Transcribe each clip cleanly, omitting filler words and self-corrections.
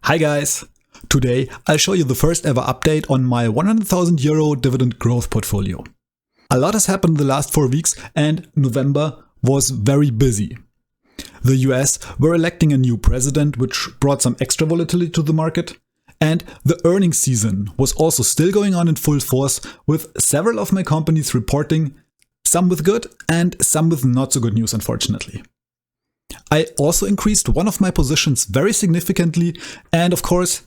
Hi guys! Today I'll show you the first ever update on my €100,000 dividend growth portfolio. A lot has happened in the last 4 weeks and November was very busy. The US were electing a new president, which brought some extra volatility to the market, and the earnings season was also still going on in full force, with several of my companies reporting, some with good and some with not so good news, unfortunately. I also increased one of my positions very significantly, and of course,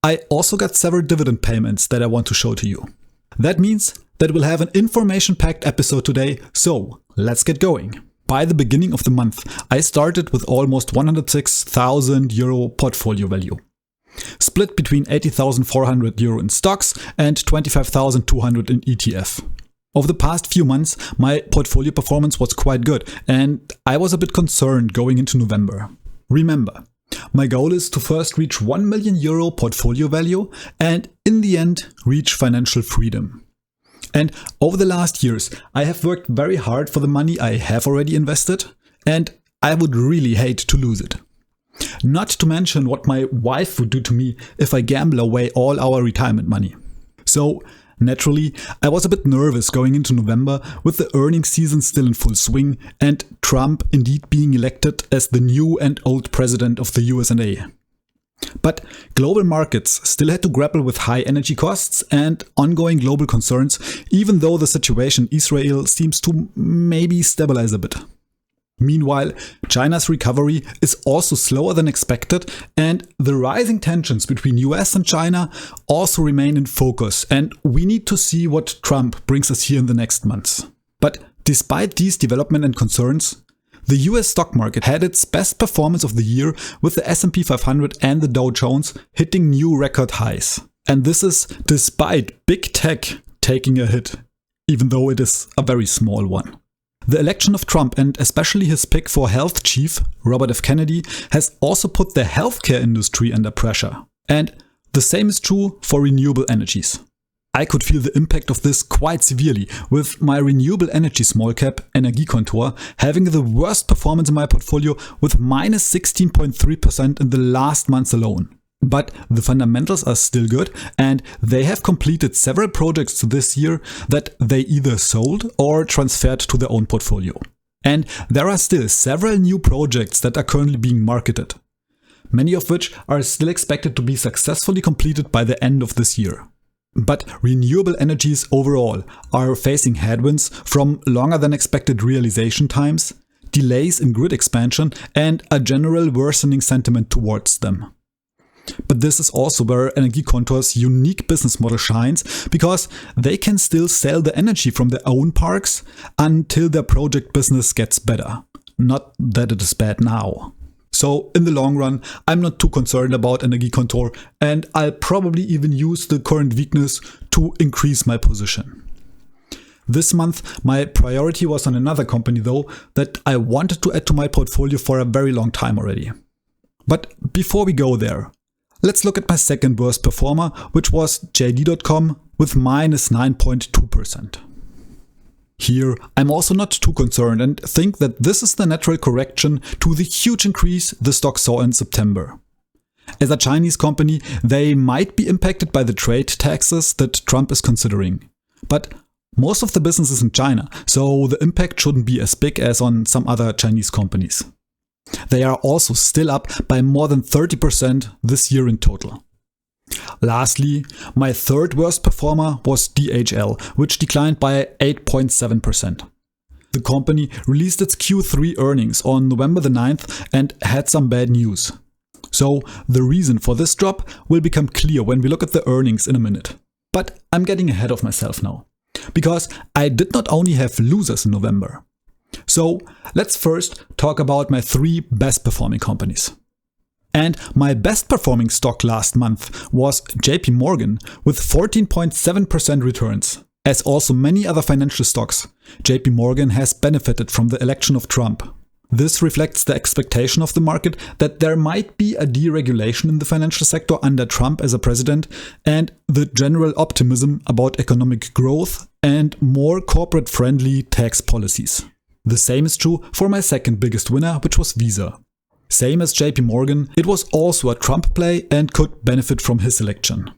I also got several dividend payments that I want to show to you. That means that we'll have an information-packed episode today, so let's get going. By the beginning of the month, I started with almost €106,000 portfolio value, split between €80,400 in stocks and €25,200 in ETF. Over the past few months, my portfolio performance was quite good, and I was a bit concerned going into November. Remember, my goal is to first reach €1 million portfolio value and in the end reach financial freedom. And over the last years, I have worked very hard for the money I have already invested, and I would really hate to lose it. Not to mention what my wife would do to me if I gamble away all our retirement money. So naturally, I was a bit nervous going into November with the earnings season still in full swing and Trump indeed being elected as the new and old president of the USA. But global markets still had to grapple with high energy costs and ongoing global concerns, even though the situation in Israel seems to maybe stabilize a bit. Meanwhile, China's recovery is also slower than expected, and the rising tensions between US and China also remain in focus, and we need to see what Trump brings us here in the next months. But despite these developments and concerns, the US stock market had its best performance of the year, with the S&P 500 and the Dow Jones hitting new record highs. And this is despite big tech taking a hit, even though it is a very small one. The election of Trump, and especially his pick for health chief, Robert F. Kennedy, has also put the healthcare industry under pressure. And the same is true for renewable energies. I could feel the impact of this quite severely, with my renewable energy small cap, Energiekontor, having the worst performance in my portfolio with minus 16.3% in the last month alone. But the fundamentals are still good, and they have completed several projects this year that they either sold or transferred to their own portfolio. And there are still several new projects that are currently being marketed, many of which are still expected to be successfully completed by the end of this year. But renewable energies overall are facing headwinds from longer than expected realization times, delays in grid expansion, and a general worsening sentiment towards them. But this is also where Energiekontor's unique business model shines, because they can still sell the energy from their own parks until their project business gets better. Not that it is bad now. So in the long run, I'm not too concerned about Energiekontor, and I'll probably even use the current weakness to increase my position. This month, my priority was on another company though, that I wanted to add to my portfolio for a very long time already. But before we go there, let's look at my second worst performer, which was JD.com with minus 9.2%. Here, I'm also not too concerned and think that this is the natural correction to the huge increase the stock saw in September. As a Chinese company, they might be impacted by the trade taxes that Trump is considering. But most of the business is in China, so the impact shouldn't be as big as on some other Chinese companies. They are also still up by more than 30% this year in total. Lastly, my third worst performer was DHL, which declined by 8.7%. The company released its Q3 earnings on November the 9th and had some bad news. So the reason for this drop will become clear when we look at the earnings in a minute. But I'm getting ahead of myself now, because I did not only have losers in November. So let's first talk about my 3 best performing companies. And my best performing stock last month was JP Morgan with 14.7% returns. As also many other financial stocks, JP Morgan has benefited from the election of Trump. This reflects the expectation of the market that there might be a deregulation in the financial sector under Trump as a president, and the general optimism about economic growth and more corporate-friendly tax policies. The same is true for my second biggest winner, which was Visa. Same as JP Morgan, it was also a Trump play and could benefit from his election.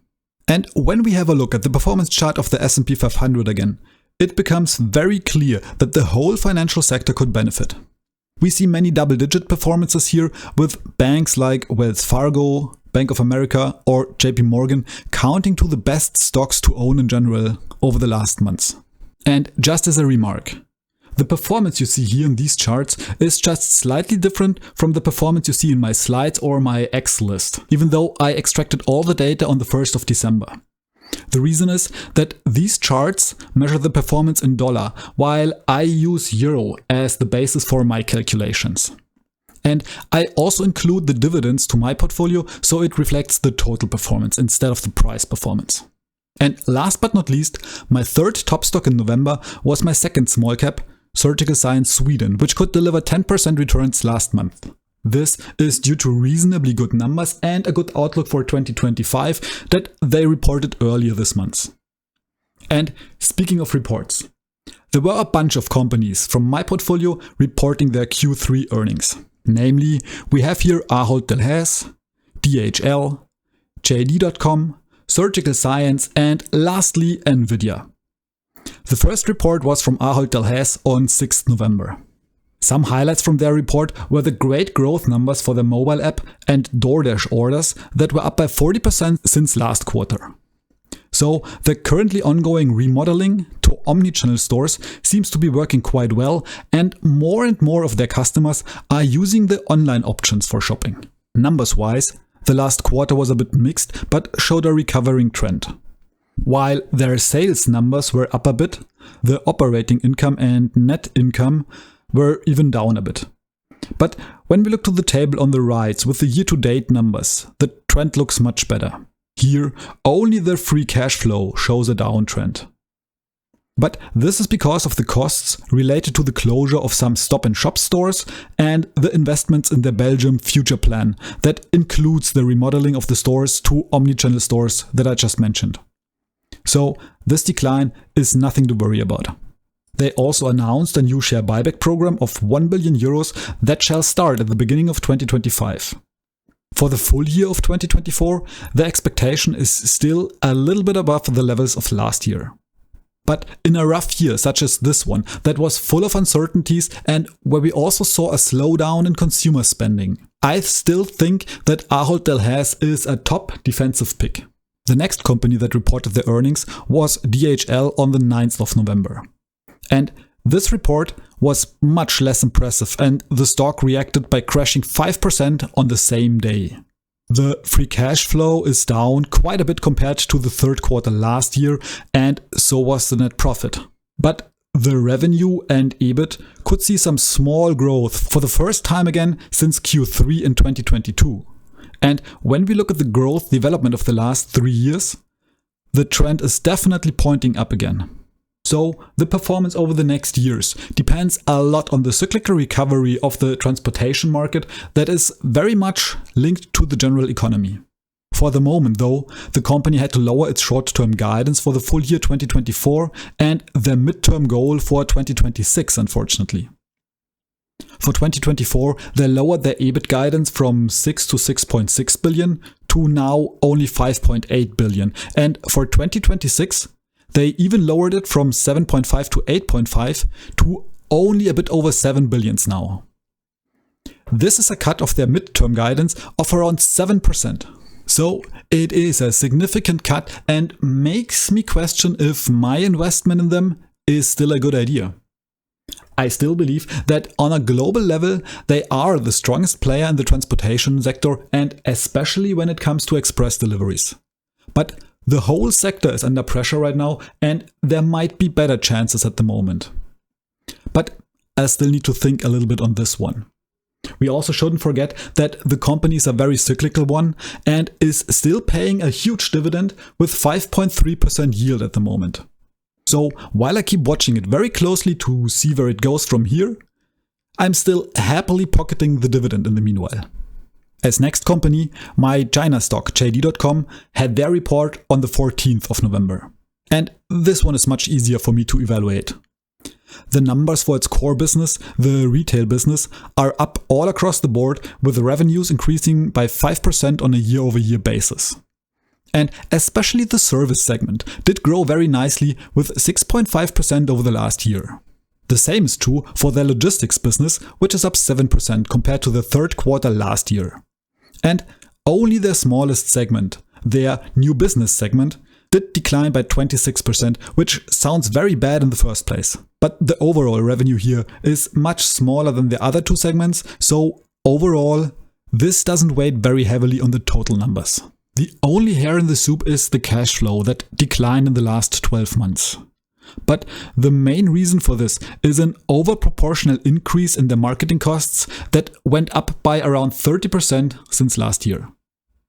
And when we have a look at the performance chart of the S&P 500 again, it becomes very clear that the whole financial sector could benefit. We see many double-digit performances here, with banks like Wells Fargo, Bank of America or JP Morgan counting to the best stocks to own in general over the last months. And just as a remark, the performance you see here in these charts is just slightly different from the performance you see in my slides or my X list, even though I extracted all the data on the 1st of December. The reason is that these charts measure the performance in dollar, while I use euro as the basis for my calculations. And I also include the dividends to my portfolio, so it reflects the total performance instead of the price performance. And last but not least, my third top stock in November was my second small cap, Surgical Science Sweden, which could deliver 10% returns last month. This is due to reasonably good numbers and a good outlook for 2025 that they reported earlier this month. And speaking of reports, there were a bunch of companies from my portfolio reporting their Q3 earnings. Namely, we have here Ahold Delhaize, DHL, JD.com, Surgical Science, and lastly Nvidia. The first report was from Ahold Delhaize on 6th November. Some highlights from their report were the great growth numbers for their mobile app and DoorDash orders that were up by 40% since last quarter. So the currently ongoing remodeling to omnichannel stores seems to be working quite well, and more of their customers are using the online options for shopping. Numbers-wise, the last quarter was a bit mixed but showed a recovering trend. While their sales numbers were up a bit, the operating income and net income were even down a bit. But when we look to the table on the right with the year-to-date numbers, the trend looks much better. Here, only the free cash flow shows a downtrend. But this is because of the costs related to the closure of some stop-and-shop stores and the investments in the Belgium future plan that includes the remodeling of the stores to omnichannel stores that I just mentioned. So this decline is nothing to worry about. They also announced a new share buyback program of 1 billion euros that shall start at the beginning of 2025. For the full year of 2024, the expectation is still a little bit above the levels of last year. But in a rough year such as this one, that was full of uncertainties and where we also saw a slowdown in consumer spending, I still think that Ahold Delhaize is a top defensive pick. The next company that reported their earnings was DHL on the 9th of November. And this report was much less impressive, and the stock reacted by crashing 5% on the same day. The free cash flow is down quite a bit compared to the third quarter last year, and so was the net profit. But the revenue and EBIT could see some small growth for the first time again since Q3 in 2022. And when we look at the growth development of the last 3 years, the trend is definitely pointing up again. So the performance over the next years depends a lot on the cyclical recovery of the transportation market that is very much linked to the general economy. For the moment though, the company had to lower its short-term guidance for the full year 2024 and their midterm goal for 2026, unfortunately. For 2024, they lowered their EBIT guidance from 6 to 6.6 billion to now only 5.8 billion. And for 2026, they even lowered it from 7.5 to 8.5 to only a bit over 7 billions now. This is a cut of their midterm guidance of around 7%. So it is a significant cut and makes me question if my investment in them is still a good idea. I still believe that on a global level, they are the strongest player in the transportation sector, and especially when it comes to express deliveries. But the whole sector is under pressure right now, and there might be better chances at the moment. But I still need to think a little bit on this one. We also shouldn't forget that the company is a very cyclical one and is still paying a huge dividend with 5.3% yield at the moment. So while I keep watching it very closely to see where it goes from here, I'm still happily pocketing the dividend in the meanwhile. As next company, my China stock JD.com had their report on the 14th of November. And this one is much easier for me to evaluate. The numbers for its core business, the retail business, are up all across the board, with revenues increasing by 5% on a year-over-year basis. And especially the service segment did grow very nicely with 6.5% over the last year. The same is true for their logistics business, which is up 7% compared to the third quarter last year. And only their smallest segment, their new business segment, did decline by 26%, which sounds very bad in the first place. But the overall revenue here is much smaller than the other two segments, so overall, this doesn't weigh very heavily on the total numbers. The only hair in the soup is the cash flow that declined in the last 12 months. But the main reason for this is an overproportional increase in the marketing costs that went up by around 30% since last year.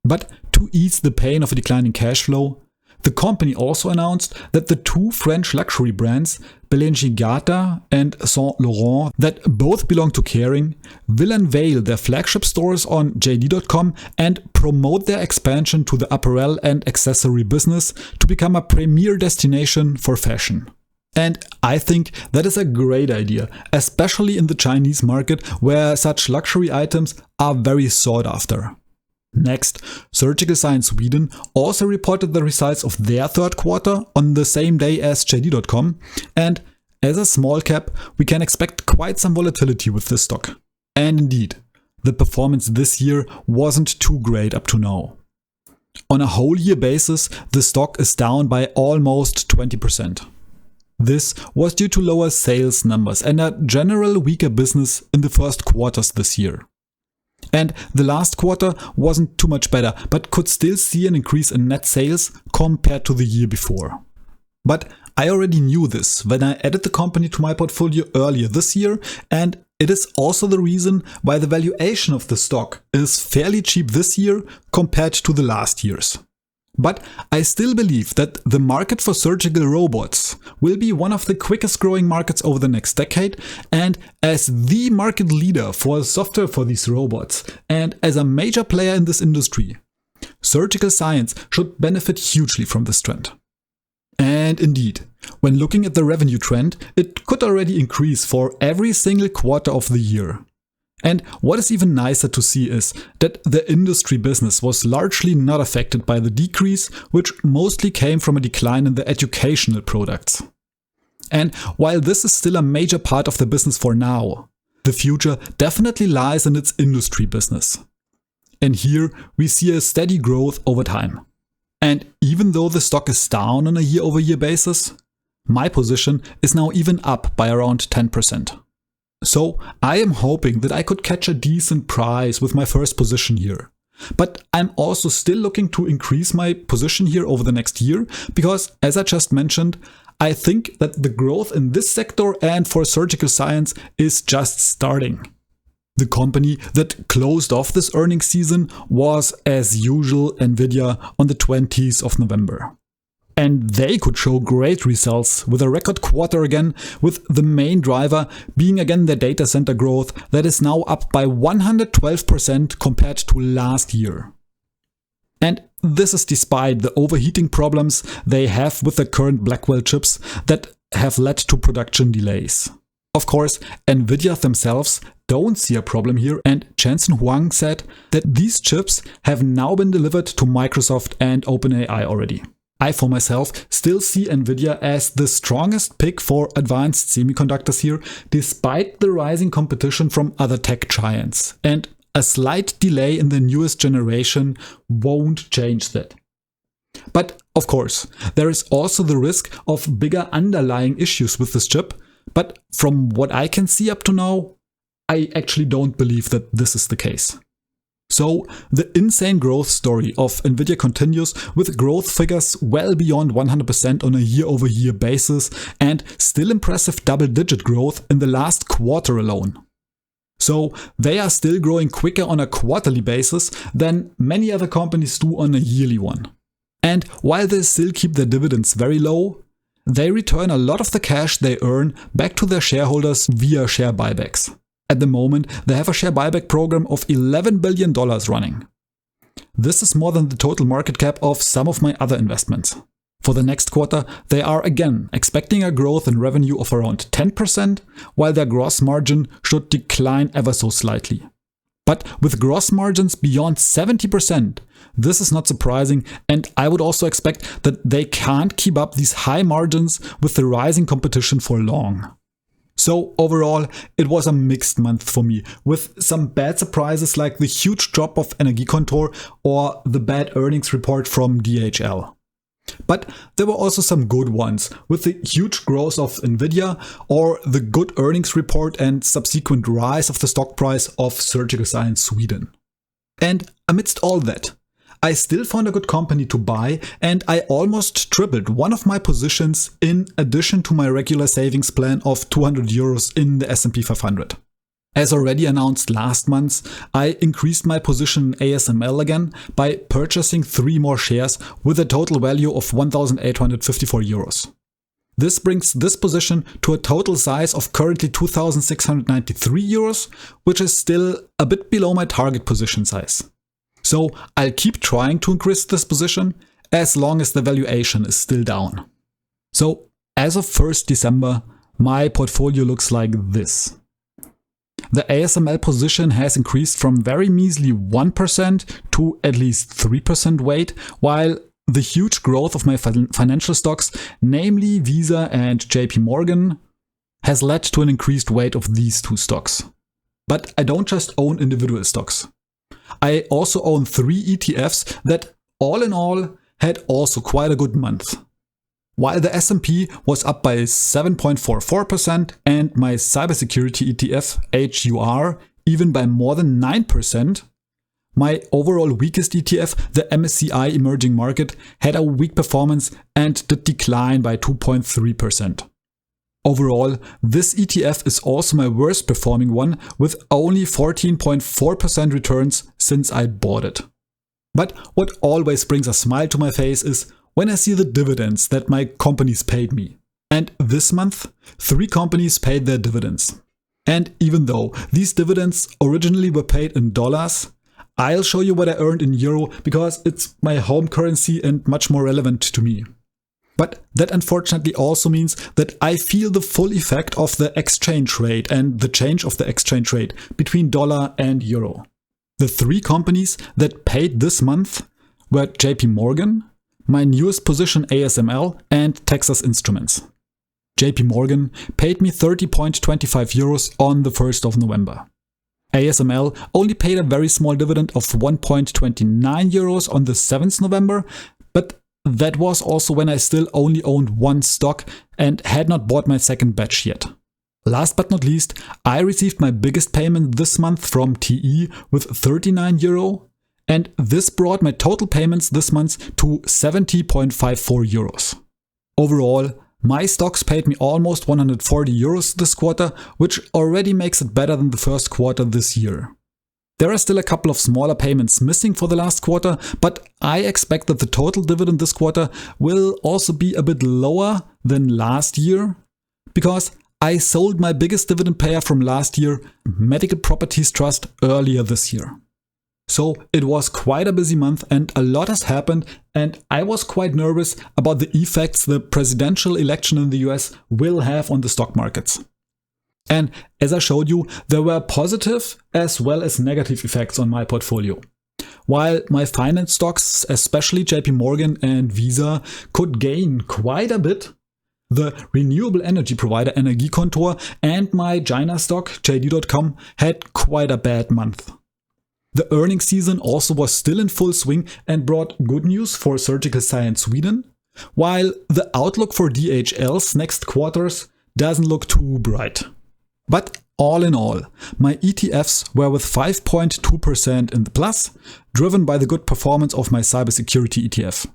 But to ease the pain of a declining cash flow, the company also announced that the two French luxury brands, Balenciaga and Saint Laurent, that both belong to Kering, will unveil their flagship stores on JD.com and promote their expansion to the apparel and accessory business to become a premier destination for fashion. And I think that is a great idea, especially in the Chinese market, where such luxury items are very sought after. Next, Surgical Science Sweden also reported the results of their third quarter on the same day as JD.com, and as a small cap, we can expect quite some volatility with this stock. And indeed, the performance this year wasn't too great up to now. On a whole year basis, the stock is down by almost 20%. This was due to lower sales numbers and a general weaker business in the first quarters this year. And the last quarter wasn't too much better, but could still see an increase in net sales compared to the year before. But I already knew this when I added the company to my portfolio earlier this year, and it is also the reason why the valuation of the stock is fairly cheap this year compared to the last years. But I still believe that the market for surgical robots will be one of the quickest growing markets over the next decade, and as the market leader for software for these robots and as a major player in this industry, Surgical Science should benefit hugely from this trend. And indeed, when looking at the revenue trend, it could already increase for every single quarter of the year. And what is even nicer to see is that the industry business was largely not affected by the decrease, which mostly came from a decline in the educational products. And while this is still a major part of the business for now, the future definitely lies in its industry business. And here we see a steady growth over time. And even though the stock is down on a year-over-year basis, my position is now even up by around 10%. So I am hoping that I could catch a decent price with my first position here. But I'm also still looking to increase my position here over the next year because, as I just mentioned, I think that the growth in this sector and for Surgical Science is just starting. The company that closed off this earnings season was, as usual, Nvidia on the 20th of November. And they could show great results with a record quarter again, with the main driver being again the data center growth that is now up by 112% compared to last year. And this is despite the overheating problems they have with the current Blackwell chips that have led to production delays. Of course, Nvidia themselves don't see a problem here, and Jensen Huang said that these chips have now been delivered to Microsoft and OpenAI already. I, for myself, still see Nvidia as the strongest pick for advanced semiconductors here, despite the rising competition from other tech giants. And a slight delay in the newest generation won't change that. But of course, there is also the risk of bigger underlying issues with this chip. But from what I can see up to now, I actually don't believe that this is the case. So the insane growth story of Nvidia continues with growth figures well beyond 100% on a year-over-year basis and still impressive double-digit growth in the last quarter alone. So they are still growing quicker on a quarterly basis than many other companies do on a yearly one. And while they still keep their dividends very low, they return a lot of the cash they earn back to their shareholders via share buybacks. At the moment, they have a share buyback program of $11 billion running. This is more than the total market cap of some of my other investments. For the next quarter, they are again expecting a growth in revenue of around 10%, while their gross margin should decline ever so slightly. But with gross margins beyond 70%, this is not surprising, and I would also expect that they can't keep up these high margins with the rising competition for long. So overall, it was a mixed month for me, with some bad surprises like the huge drop of Energiekontor or the bad earnings report from DHL. But there were also some good ones, with the huge growth of Nvidia or the good earnings report and subsequent rise of the stock price of Surgical Science Sweden. And amidst all that, I still found a good company to buy, and I almost tripled one of my positions in addition to my regular savings plan of 200 euros in the S&P 500. As already announced last month, I increased my position in ASML again by purchasing 3 more shares with a total value of 1,854 euros. This brings this position to a total size of currently 2,693 euros, which is still a bit below my target position size. So I'll keep trying to increase this position as long as the valuation is still down. So as of 1st December, my portfolio looks like this. The ASML position has increased from very measly 1% to at least 3% weight, while the huge growth of my financial stocks, namely Visa and JP Morgan, has led to an increased weight of these 2 stocks. But I don't just own individual stocks. I also own 3 ETFs that all in all had also quite a good month. While the S&P was up by 7.44% and my cybersecurity ETF, HUR, even by more than 9%, my overall weakest ETF, the MSCI Emerging Market, had a weak performance and did decline by 2.3%. Overall, this ETF is also my worst performing one, with only 14.4% returns since I bought it. But what always brings a smile to my face is when I see the dividends that my companies paid me. And this month, 3 companies paid their dividends. And even though these dividends originally were paid in dollars, I'll show you what I earned in euro because it's my home currency and much more relevant to me. But that unfortunately also means that I feel the full effect of the exchange rate and the change of the exchange rate between dollar and euro. The 3 companies that paid this month were JP Morgan, my newest position ASML, and Texas Instruments. JP Morgan paid me 30.25 euros on the 1st of November. ASML only paid a very small dividend of 1.29 euros on the 7th November, but that was also when I still only owned 1 stock and had not bought my second batch yet. Last but not least, I received my biggest payment this month from TE with 39 euro, and this brought my total payments this month to 70.54 euros. Overall, my stocks paid me almost 140 euros this quarter, which already makes it better than the first quarter this year. There are still a couple of smaller payments missing for the last quarter, but I expect that the total dividend this quarter will also be a bit lower than last year, because I sold my biggest dividend payer from last year, Medical Properties Trust, earlier this year. So it was quite a busy month and a lot has happened, and I was quite nervous about the effects the presidential election in the US will have on the stock markets. And as I showed you, there were positive as well as negative effects on my portfolio. While my finance stocks, especially JP Morgan and Visa, could gain quite a bit, the renewable energy provider Energiekontor and my China stock JD.com had quite a bad month. The earnings season also was still in full swing and brought good news for Surgical Science Sweden, while the outlook for DHL's next quarters doesn't look too bright. But all in all, my ETFs were with 5.2% in the plus, driven by the good performance of my cybersecurity ETF.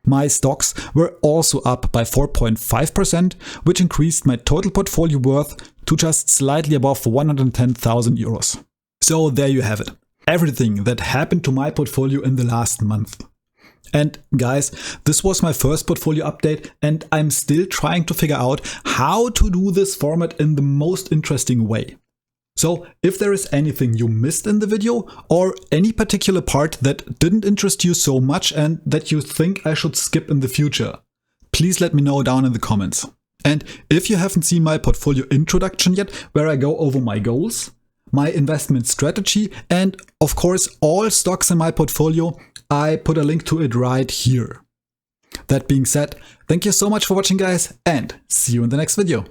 My stocks were also up by 4.5%, which increased my total portfolio worth to just slightly above 110,000 euros. So there you have it. Everything that happened to my portfolio in the last month. And guys, this was my first portfolio update and I'm still trying to figure out how to do this format in the most interesting way. So if there is anything you missed in the video or any particular part that didn't interest you so much and that you think I should skip in the future, please let me know down in the comments. And if you haven't seen my portfolio introduction yet, where I go over my goals, my investment strategy, and of course all stocks in my portfolio, I put a link to it right here. That being said, thank you so much for watching, guys, and see you in the next video.